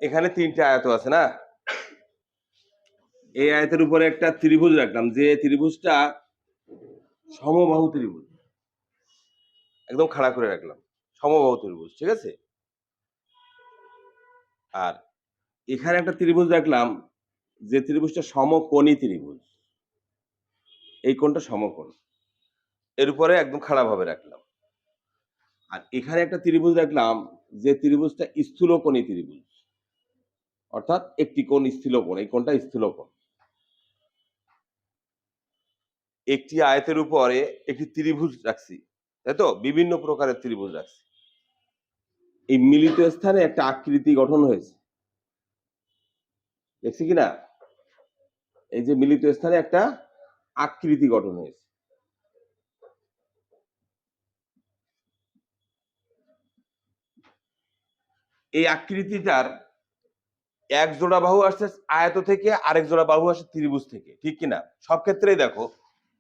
এখানে তিনটে আয়ত আছে না, এই আয়তের উপরে একটা ত্রিভুজ রাখলাম, যে ত্রিভুজটা সমবাহু ত্রিভুজ, একদম খাড়া করে রাখলাম, সমবাহু ত্রিভুজ, ঠিক আছে। আর এখানে একটা ত্রিভুজ রাখলাম, যে ত্রিভুজটা সমকোণী ত্রিভুজ, এই কোণটা সমকোণ, এর উপরে একদম খাড়া ভাবে রাখলাম। আর এখানে একটা ত্রিভুজ রাখলাম, যে ত্রিভুজটা স্থূলকোণী ত্রিভুজ, অর্থাৎ একটি কোণ স্থূলকোণ, এই কোণটা স্থূলকোণ। একটি আয়তের উপরে একটি ত্রিভুজ রাখছি, তাই তো, বিভিন্ন প্রকারের ত্রিভুজ রাখছি। এই মিলিত স্থানে একটা আকৃতি গঠন হয়েছে, দেখছি কিনা? এই যে মিলিত স্থানে একটা আকৃতি গঠন হয়েছে। এই আকৃতিটার এক জোড়া বাহু আসছে আয়ত থেকে, আরেক জোড়া বাহু আসছে ত্রিভুজ থেকে, ঠিক কিনা? সব ক্ষেত্রেই দেখো,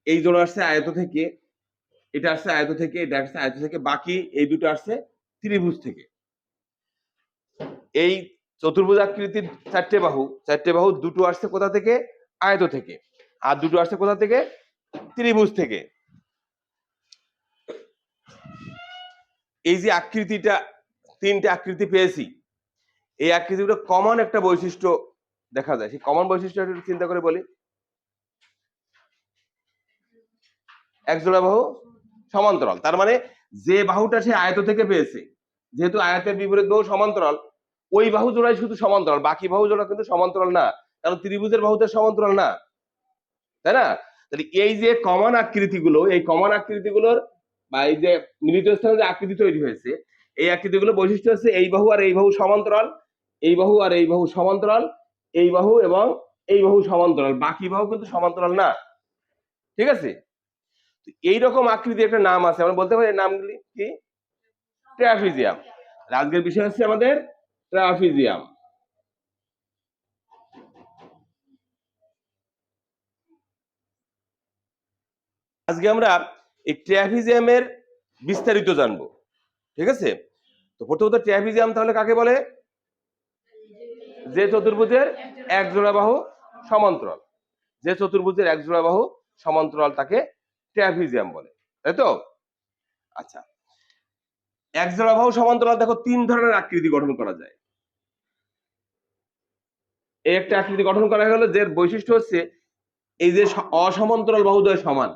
এই জোড়া আসছে আয়ত থেকে, এটা আসছে আয়ত থেকে, এটা আসছে আয়ত থেকে, বাকি এই দুটো আসছে ত্রিভুজ থেকে। এই চতুর্ভুজ আকৃতির চারটে বাহু দুটো আসছে কোথা থেকে? আয়ত থেকে। আর দুটো আসছে কোথা থেকে? ত্রিভুজ থেকে। এই যে আকৃতিটা, তিনটে আকৃতি পেয়েছি, এই আকৃতিগুলো কমন একটা বৈশিষ্ট্য দেখা যায়। সেই কমন বৈশিষ্ট্য একটু চিন্তা করে বলি। এক জোড়া বাহু সমান্তরাল, তার মানে যে বাহুটা সে আয়ত থেকে পেয়েছে, যেহেতু আয়তের বিপরীত বাহু সমান্তরাল, ওই বাহু জোড়াই শুধু সমান্তরাল, বাকি বাহু জোড়া কিন্তু সমান্তরাল না, কারণ ত্রিভুজের বাহুতে সমান্তরাল না, তাই না? তাহলে এই যে কমন আকৃতিগুলো, এই কমন আকৃতিগুলোর বা এই যে মিলিত স্থানে যে আকৃতি তৈরি হয়েছে, এই আকৃতিগুলো বৈশিষ্ট্য হচ্ছে এই বাহু আর এই বাহু সমান্তরাল, এই বাহু আর এই বাহু সমান্তরাল, এই বাহু এবং এই বাহু সমান্তরাল, বাকি বাহু কিন্তু সমান্তরাল না, ঠিক আছে। এইরকম আকৃতি একটা নাম আছে, আমরা বলতে পারি নামগুলি কি? ট্রাপিজিয়াম। আজকের বিষয় হচ্ছে আমাদের ট্রাপিজিয়াম। আজকে আমরা এই ট্রাপিজিয়ামের বিস্তারিত জানবো, ঠিক আছে। তো প্রথমত ট্রাপিজিয়াম তাহলে কাকে বলে? যে চতুর্ভুজের এক জোড়া বাহু সমান্তরাল, যে চতুর্ভুজের এক জোড়া বাহু সমান্তরাল তাকে ট্রাপিজিয়াম বলে, তাই তো? আচ্ছা, এক জোড়া বাহু সমান্তরাল দেখো তিন ধরনের আকৃতি গঠন করা যায়। এই একটা আকৃতি গঠন করা গেল, যে বৈশিষ্ট্য হচ্ছে এই যে অসমান্তরাল বাহুদ্বয় সমান,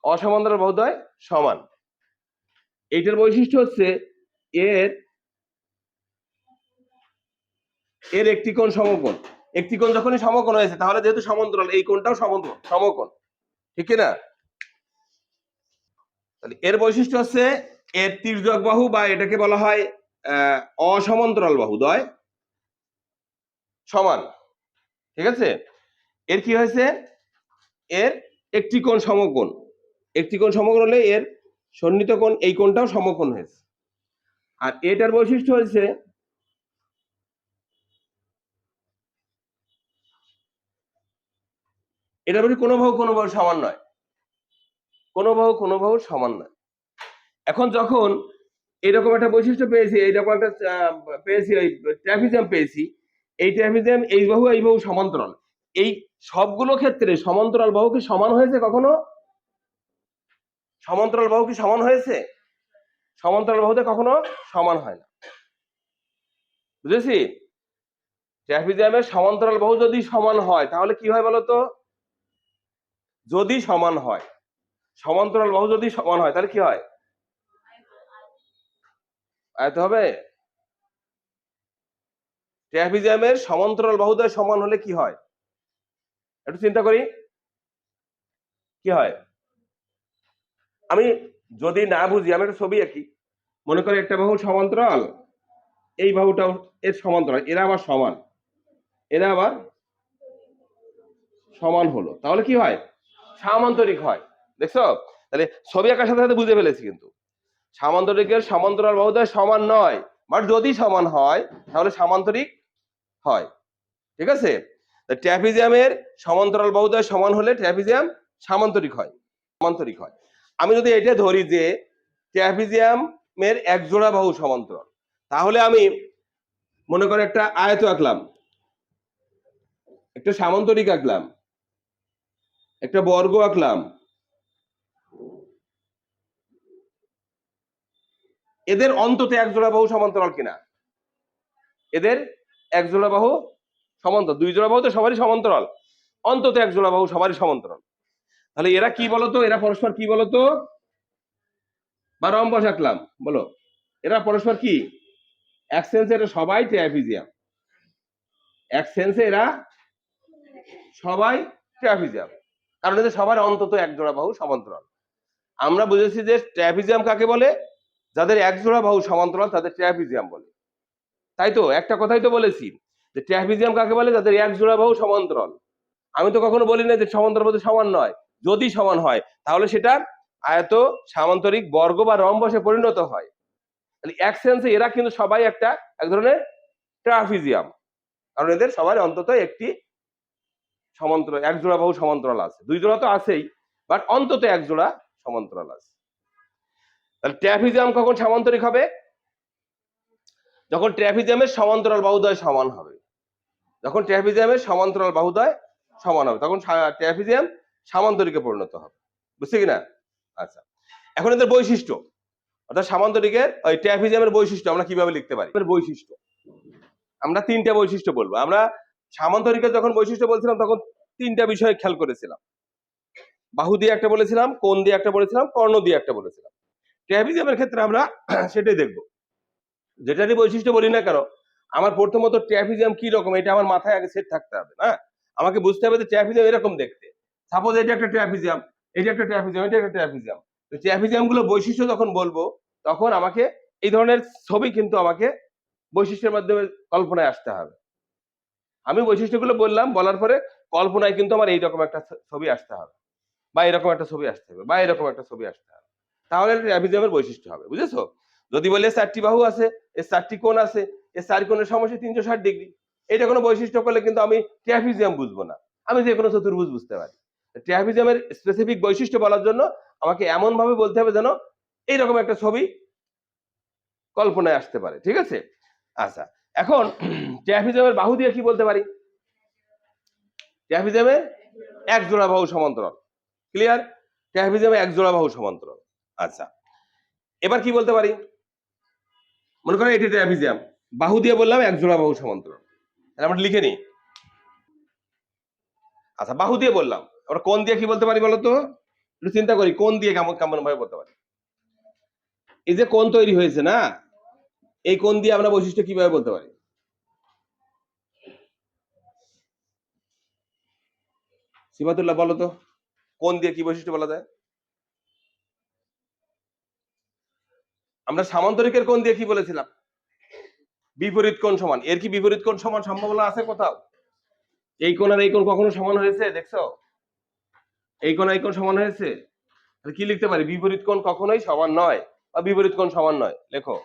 অসমান্তরাল বাহুদ্বয় সমান, এইটার বৈশিষ্ট্য হচ্ছে এর এর একটি কোণ সমকোণ। একটি কোণ যখনই সমকোণ হয়েছে, তাহলে যেহেতু সমান্তরাল, এই কোণটাও সমকোণ, ঠিক না? তাহলে এর বৈশিষ্ট্য হচ্ছে এর তির্যক বাহু, বা এটাকে বলা হয় অসমান্তরাল বাহুদ্বয় সমান, ঠিক আছে। এর কি হয়েছে? এর একটি কোণ সমকোণ, একটি কোণ সমকোণ হলে এর সন্নিহিত কোণ, এই কোণটাও সমকোণ হয়েছে। আর এটার বৈশিষ্ট্য হয়েছে এটার মধ্যে কোনো বাহু সমান নয়, কোনো বাহু সমান নয়। এখন যখন এরকম একটা বৈশিষ্ট্য পেয়েছি, এইরকম একটা পেয়েছি, ওই ট্রাপিজিয়াম পেয়েছি, এই ট্রাপিজিয়াম এই বাহু সমান্তরাল, এই সবগুলো ক্ষেত্রে সমান্তরাল বাহু কি সমান হয়েছে কখনো? সমান্তরাল বাহু কি সমান হয়েছে? সমান্তরাল বাহুতে কখনো সমান হয় না, বুঝেছি? ট্রাপিজিয়ামের সমান্তরাল বাহু যদি সমান হয়, তাহলে কি হয় বলতো? যদি সমান হয়, সমান্তরাল বাহু যদি সমান হয়, তাহলে কি হয়? আয়ত হবে। ট্রাপিজিয়ামের সমান্তরাল বাহুদ্বয় সমান হলে কি হয়? একটু চিন্তা করি, কি হয়? আমি যদি না বুঝি, আমি একটা ছবি আঁকি। মনে করি একটা বাহু সমান্তরাল, এই বাহুটাও এর সমান্তরাল, এরা আবার সমান, এরা আবার সমান হলো, তাহলে কি হয়? সামান্তরিক হয়। দেখছো? তাহলে ছবি আঁকার সাথে সাথে বুঝে ফেলেছি, কিন্তু সামান্তরিকের সমান্তরাল বাহুদ্বয় সমান নয়, বাট যদি সমান হয় তাহলে সামান্তরিক হয়, ঠিক আছে। ট্রাপিজিয়ামের সমান্তরাল বাহুদ্বয় সমান হলে ট্রাপিজিয়াম সামান্তরিক হয়, সামান্তরিক হয়। আমি যদি এটা ধরি যে ট্রাপিজিয়ামের এক জোড়া বাহু সমান্তরাল, তাহলে আমি মনে করে একটা আয়ত আঁকলাম, একটা সামান্তরিক আঁকলাম, একটা বর্গ আঁকলাম, এদের অন্তত এক জোড়া বাহু সমান্তরাল কিনা? এদের এক জোড়া বাহু সমান্তরাল, দুই জোড়া বাহু তো সবারই সমান্তরাল, অন্তত এক জোড়া বাহু সবারই সমান্তরাল। তাহলে এরা কি বলতো, এরা পরস্পর কি বলতো? বা রম্বস আঁকলাম, বলো এরা পরস্পর কি? এক সেন্সে এরা সবাই ট্রাপিজিয়াম, এক সেন্সে এরা সবাই ট্রাপিজিয়াম, কারণ এদের সবার অন্তত এক জোড়া বাহু সমান্তরাল। আমরা বুঝেছি যে ট্রাপিজিয়াম কাকে বলে? যাদের এক জোড়া বাহু সমান্তরাল তাদের ট্রাপিজিয়াম বলে, তাই তো? একটা কথাই তো বলেছি যে ট্রাপিজিয়াম কাকে বলে? যাদের এক জোড়া বাহু সমান্তরাল। আমি তো কখনো বলি না যে সমান্তরাল বলতে সমান নয়। যদি সমান হয় তাহলে সেটা আয়ত, সামান্তরিক, বর্গ বা রম্বসে পরিণত হয়। তাহলে এক সেন্সে এরা কিন্তু সবাই এক ধরনের ট্রাপিজিয়াম, কারণ এদের সবার অন্তত একটি সমান্তরাল, এক জোড়া বাহু সমান্তরাল আছে। দুই জোড়া তো আছেই, বাট অন্তত এক জোড়া সমান্তরাল আছে। তাহলে ট্রাপিজিয়াম কখন সামান্তরিক হবে? যখন ট্রাপিজিয়ামের সমান্তরাল বাহুদ্বয় সমান হবে। যখন ট্রাপিজিয়ামের সমান্তরাল বাহুদ্বয় সমান হবে তখন ট্রাপিজিয়াম সামান্তরিকে পরিণত হবে। বুঝছে কিনা? আচ্ছা, এখন এদের বৈশিষ্ট্য, অর্থাৎ সামান্তরিকের ওই ট্রাপিজিয়ামের বৈশিষ্ট্য আমরা কিভাবে লিখতে পারি? বৈশিষ্ট্য আমরা তিনটা বৈশিষ্ট্য বলবো। আমরা সামান্তরিকের যখন বৈশিষ্ট্য বলছিলাম তখন তিনটা বিষয় খেয়াল করেছিলাম। বাহু দিয়ে একটা বলেছিলাম, কোণ দিয়ে একটা বলেছিলাম, কর্ণ দিয়ে একটা বলেছিলাম। ট্রাপিজিয়ামের ক্ষেত্রে আমরা সেটাই দেখবো। যেটারই বৈশিষ্ট্য বলি না কেন, আমার প্রথমত ট্রাপিজিয়াম কি রকম এটা আমার মাথায় আগে সেট থাকতে হবে। হ্যাঁ, আমাকে বুঝতে হবে যে ট্রাপিজিয়াম এরকম দেখতে। সাপোজ এটা একটা ট্রাপিজিয়াম, এটা একটা ট্রাপিজিয়াম, এটা একটা ট্রাপিজিয়াম। তো ট্রাপিজিয়াম গুলো বৈশিষ্ট্য যখন বলবো তখন আমাকে এই ধরনের ছবি কিন্তু আমাকে বৈশিষ্ট্যের মাধ্যমে কল্পনায় আসতে হবে। আমি বৈশিষ্ট্যগুলো বললাম, বলার পরে কল্পনায় কিন্তু আমার এইরকম একটা ছবি আসতে হবে, বা এরকম একটা ছবি আসতে হবে, বা এরকম একটা ছবি আসতে হবে, তাহলে ট্রাপিজিয়ামের বৈশিষ্ট্য হবে। বুঝেছো? যদি বলে চারটি বাহু আছে, এর চারটি কোণ আছে, এর চার কোণের সমষ্টি 360 ডিগ্রি, এটা কোনো বৈশিষ্ট্য করলে কিন্তু আমি ট্রাপিজিয়াম বুঝবো না, আমি যে কোনো চতুর্ভুজ বুঝতে পারি। ট্রাপিজিয়ামের স্পেসিফিক বৈশিষ্ট্য বলার জন্য আমাকে এমন ভাবে বলতে হবে যেন এইরকম একটা ছবি কল্পনায় আসতে পারে। ঠিক আছে? আচ্ছা, এখন ট্রাপিজিয়ামের বাহু দিয়ে কি বলতে পারি? ট্রাপিজিয়ামের এক জোড়া বাহু সমান্তরাল। ক্লিয়ার? ট্রাপিজিয়ামে এক জোড়া বাহু সমান্তরাল। আচ্ছা, এবার কি বলতে পারি? মনে করেন এটি ট্রাপিজিয়াম, বাহু দিয়ে বললাম এক জোড়া বাহু সমান্তরাল, তাহলে আমরা লিখে নিই। আচ্ছা, বাহু দিয়ে বললাম, আমরা কোণ দিয়ে কি বলতে পারি বলতো? একটু চিন্তা করি, কোণ দিয়ে কেমন কেমন ভাবে বলতে পারি? এই যে কোণ তৈরি হয়েছে না, এই কোণ দিয়ে আমরা বৈশিষ্ট্য কিভাবে বলতে পারি? সিফাতুল্লাহ বলো তো, কোণ দিয়ে কি বৈশিষ্ট্য বলা যায়? আমরা সামান্তরিকের কোণ দিয়ে কি বলেছিলাম? বিপরীত কোণ সমান। এর কি বিপরীত কোণ সমান সম্ভাবনা আছে কোথাও? এই কোণ আর এই কোণ কখনো সমান হয়েছে দেখছো? এই কোণ এই কোণ সমান হয়েছে? তাহলে কি লিখতে পারি? বিপরীত কোণ কখনোই সমান নয়, বা বিপরীত কোণ সমান নয়। লেখো।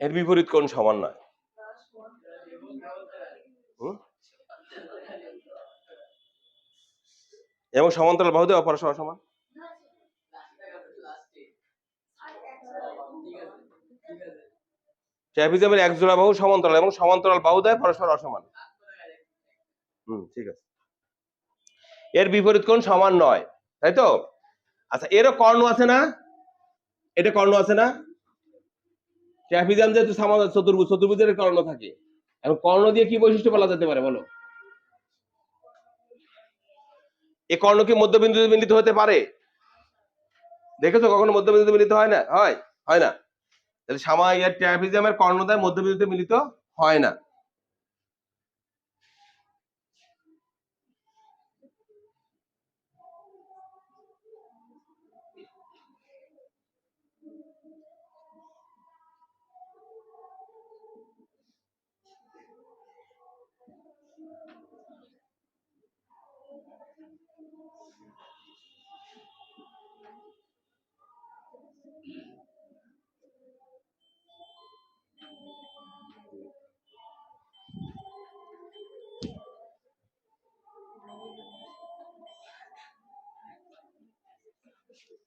এর বিপরীত কোণ সমান নয়। হুম? এবং সমান্তরাল বাহুতে অপরস্পর সমান। ট্রাপিজিয়ামের এক জোড়া বাহু সমান্তরাল এবং সমান্তরাল বাহুদ্বয় পরস্পর অসমান। ঠিক আছে। এর বিপরীত কোণ সমান নয়, তাই তো? আচ্ছা, এরও কর্ণ আছে না? এটা কর্ণ আছে না? ট্রাপিজিয়াম যেহেতু চতুর্ভুজ, চতুর্ভুজের কর্ণ থাকে। এখন কর্ণ দিয়ে কি বৈশিষ্ট্য বলা যেতে পারে বলো? এই কর্ণ কি মধ্যবিন্দুতে মিলিত হতে পারে? দেখেছো কখনো মধ্যবিন্দুতে মিলিত হয় না? হয়? হয় না। তাহলে ট্রাপিজিয়ামের কর্ণদ্বয় মধ্যবিন্দুতে মিলিত হয় না।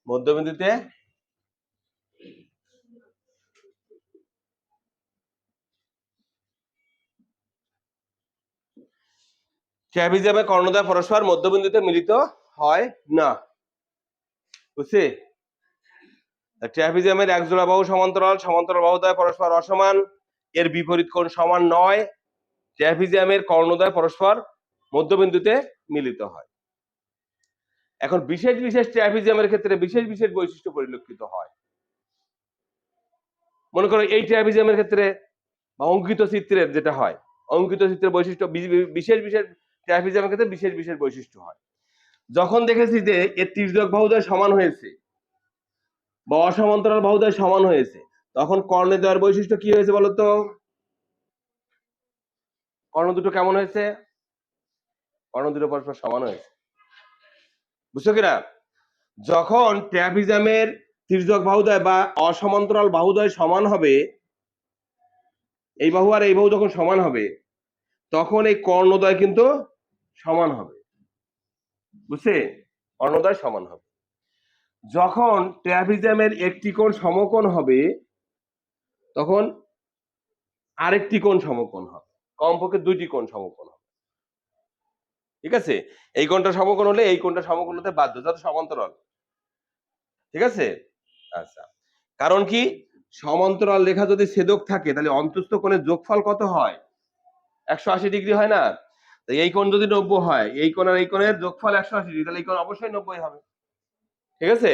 মধ্যবিন্দুতে ট্রাপিজিয়ামের কর্ণদ্বয় পরস্পর মধ্যবিন্দুতে মিলিত হয় না। বুঝছি? ট্রাপিজিয়ামের এক জোড়া বাহু সমান্তরাল, সমান্তরাল বাহুদ্বয় পরস্পর অসমান, এর বিপরীত কোণ সমান নয়। ট্রাপিজিয়ামের কর্ণদ্বয় পরস্পর মধ্যবিন্দুতে মিলিত হয়। এখন বিশেষ বিশেষ ট্রাপিজিয়ামের ক্ষেত্রে বিশেষ বিশেষ বৈশিষ্ট্য পরিলক্ষিত হয়। মনে করো এই ট্রাপিজিয়ামের ক্ষেত্রে বা অঙ্কিত চিত্রের যেটা হয়, অঙ্কিত চিত্রের বৈশিষ্ট্য বিশেষ বিশেষ ট্রাপিজিয়ামের ক্ষেত্রে বিশেষ বিশেষ বৈশিষ্ট্য হয়। যখন দেখেছি যে এর তির্যক বাহুদ্বয় সমান হয়েছে বা অসমান্তরাল বাহুদ্বয় সমান হয়েছে, তখন কর্ণের দ্বয়ের বৈশিষ্ট্য কি হয়েছে বলতো? কর্ণ দুটো কেমন হয়েছে? কর্ণ দুটো পরস্পর সমান হয়েছে। বুঝছো কিনা? যখন ট্রাপিজিয়ামের তির্যক বাহুদ্বয় বা অসমান্তরাল বাহুদ্বয় সমান হবে, এই বাহু আর এই বাহু যখন সমান হবে, তখন এই কর্ণদ্বয় কিন্তু সমান হবে। বুঝছে? কর্ণদ্বয় সমান হবে। যখন ট্রাপিজিয়ামের একটি কোণ সমকোণ হবে, তখন আরেকটি কোণ সমকোণ হবে, কমপক্ষে দুইটি কোণ সমকোণ হবে। ঠিক আছে? এই কোণটা সমকোণ হলে এই কোণটা সমকোণ হতে বাধ্য, যাতে সমান্তরাল। ঠিক আছে? আচ্ছা, কারণ কি? সমান্তরাল রেখা যদি ছেদক থাকে, তাহলে অন্তস্থ কোণের যোগফল কত হয়? 180 ডিগ্রি হয় না? এই কোণ যদি 90 হয়, এই কোণ আর এই কোণের যোগফল 180 ডিগ্রি, তাহলে এই কোণ অবশ্যই 90 হবে। ঠিক আছে?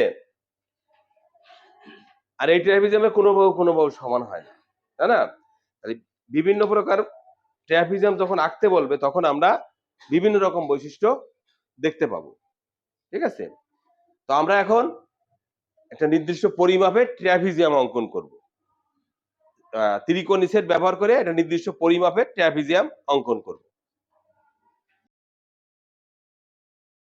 আর এই ট্রাপিজিয়ামে কোনো বাহু সমান হয় না, তাই না? তাহলে বিভিন্ন প্রকার ট্রাপিজিয়াম যখন আঁকতে বলবে, তখন আমরা বিভিন্ন রকম বৈশিষ্ট্য দেখতে পাবো। ঠিক আছে? তো আমরা এখন একটা নির্দিষ্ট পরিমাপের ট্রাপিজিয়াম অঙ্কন করব। ত্রিকোণী সেট ব্যবহার করে একটা নির্দিষ্ট পরিমাপের ট্রাপিজিয়াম অঙ্কন করব।